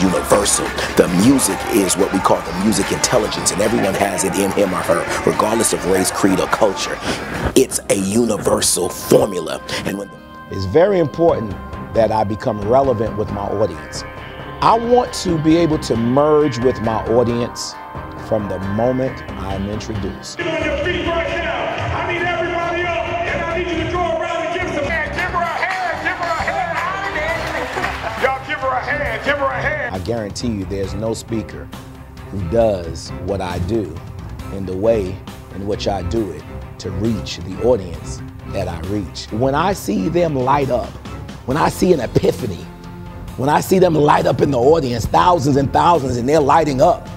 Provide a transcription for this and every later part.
is universal. The music is what we call the music intelligence, and everyone has it in him or her, regardless of race, creed, or culture. It's a universal formula. And it's very important that I become relevant with my audience. I want to be able to merge with my audience from the moment I'm introduced. Get on your feet right now. I need everybody up, and I need you to go around and give some hand. Give her a hand. Give her a hand. Y'all give her a hand. Give her a hand. I guarantee you there's no speaker who does what I do in the way in which I do it to reach the audience that I reach. When I see them light up, when I see an epiphany, when I see them light up in the audience, thousands and thousands, and they're lighting up,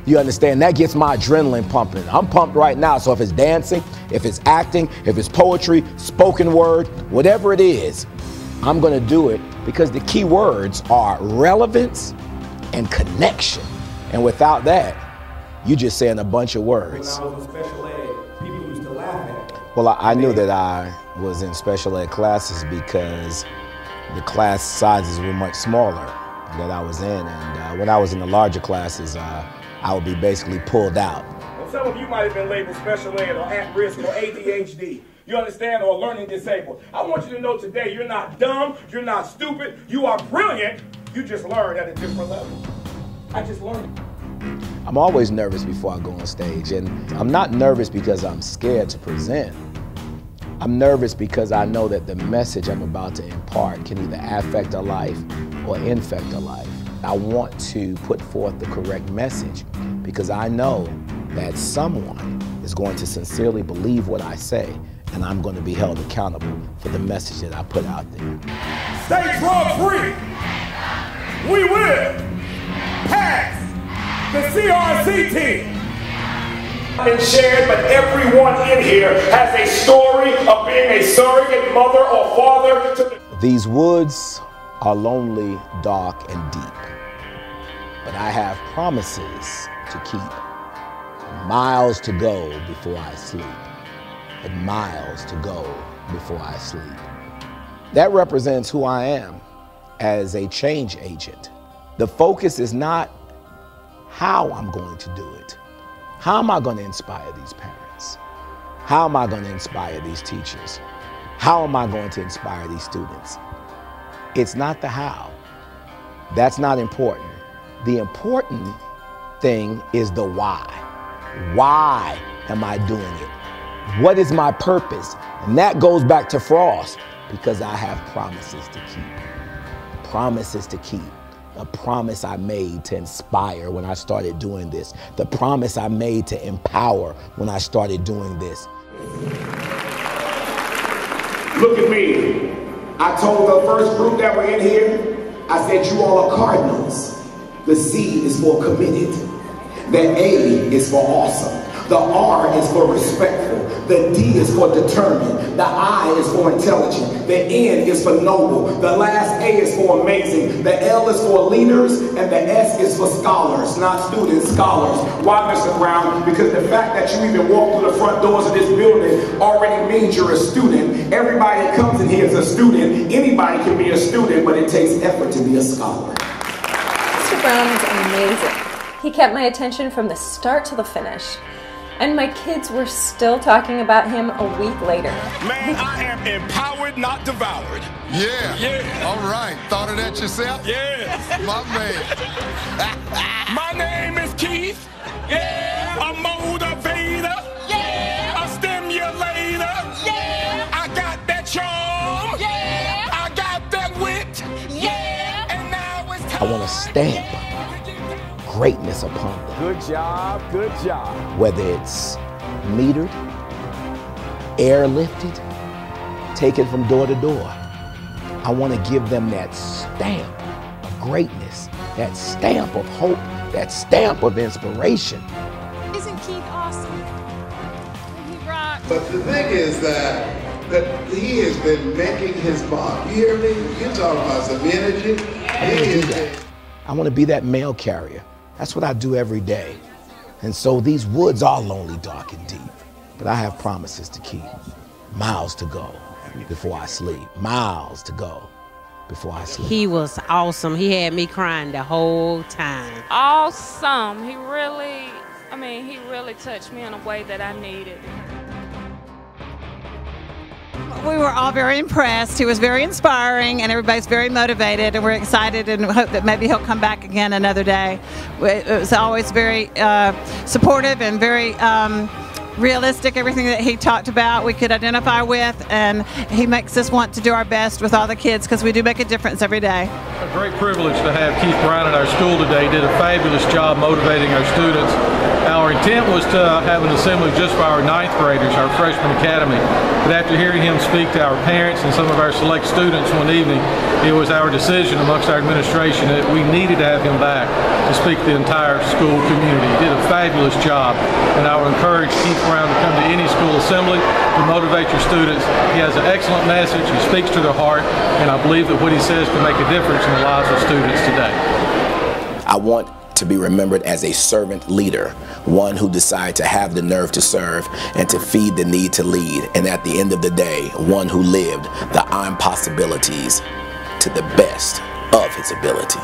you understand, that gets my adrenaline pumping. I'm pumped right now, so if it's dancing, if it's acting, if it's poetry, spoken word, whatever it is, I'm gonna do it because the key words are relevance and connection. And without that, you're just saying a bunch of words. When I was in special ed, people used to laugh at me. Well, I knew that I was in special ed classes because the class sizes were much smaller that I was in. And when I was in the larger classes, I would be basically pulled out. Well, some of you might have been labeled special ed or at risk or ADHD. You understand? Or learning disabled. I want you to know today you're not dumb, you're not stupid, you are brilliant. You just learned at a different level. I just learned. I'm always nervous before I go on stage, and I'm not nervous because I'm scared to present. I'm nervous because I know that the message I'm about to impart can either affect a life or infect a life. I want to put forth the correct message because I know that someone is going to sincerely believe what I say, and I'm going to be held accountable for the message that I put out there. Stay drug-free. We will pass the CRC team. Been shared, but everyone in here has a story of being a surrogate mother or father to These woods are lonely, dark, and deep, but I have promises to keep. Miles to go before I sleep, and miles to go before I sleep. That represents who I am as a change agent. The focus is not how I'm going to do it. How am I going to inspire these parents? How am I going to inspire these teachers? How am I going to inspire these students? It's not the how. That's not important. The important thing is the why. Why am I doing it? What is my purpose? And that goes back to Frost, because I have promises to keep. Promises to keep. The promise I made to inspire when I started doing this. The promise I made to empower when I started doing this. Look at me. I told the first group that were in here, I said, you all are cardinals. The C is for committed. The A is for awesome. The R is for respectful. The D is for determined. The I is for intelligent. The N is for noble. The last A is for amazing. The L is for leaders. And the S is for scholars, not students, scholars. Why, Mr. Brown? Because the fact that you even walk through the front doors of this building already means you're a student. Everybody that comes in here is a student. Anybody can be a student, but it takes effort to be a scholar. Mr. Brown is amazing. He kept my attention from the start to the finish. And my kids were still talking about him a week later. Man, I am empowered, not devoured. Yeah. Yeah. All right. Thought of that yourself? Yeah. My man. My name is Keith. Yeah. A motivator. Yeah. A stimulator. Yeah. I got that charm. Yeah. I got that wit. Yeah. And now it's time. I want to stamp greatness upon them. Good job, good job. Whether it's metered, airlifted, taken from door to door, I want to give them that stamp of greatness, that stamp of hope, that stamp of inspiration. Isn't Keith awesome? He rocks. But the thing is that he has been making his mark. You hear me? You're talking about some energy. I want to be that mail carrier. That's what I do every day. And so these woods are lonely, dark, and deep. But I have promises to keep. Miles to go before I sleep. Miles to go before I sleep. He was awesome. He had me crying the whole time. Awesome. He really touched me in a way that I needed. We were all very impressed. He was very inspiring, and everybody's very motivated, and we're excited and hope that maybe he'll come back again another day. It was always very supportive and very realistic. Everything that he talked about we could identify with, and he makes us want to do our best with all the kids because we do make a difference every day. A great privilege to have Keith Brown at our school today. He did a fabulous job motivating our students. Our intent was to have an assembly just for our 9th graders, our freshman academy. But after hearing him speak to our parents and some of our select students one evening, it was our decision amongst our administration that we needed to have him back to speak to the entire school community. He did a fabulous job, and I would encourage Keith Brown to come to any school assembly to motivate your students. He has an excellent message. He speaks to their heart, and I believe that what he says can make a difference in the lives of students today. I want to be remembered as a servant leader, one who decided to have the nerve to serve and to feed the need to lead, and at the end of the day, one who lived the impossibilities to the best of his ability.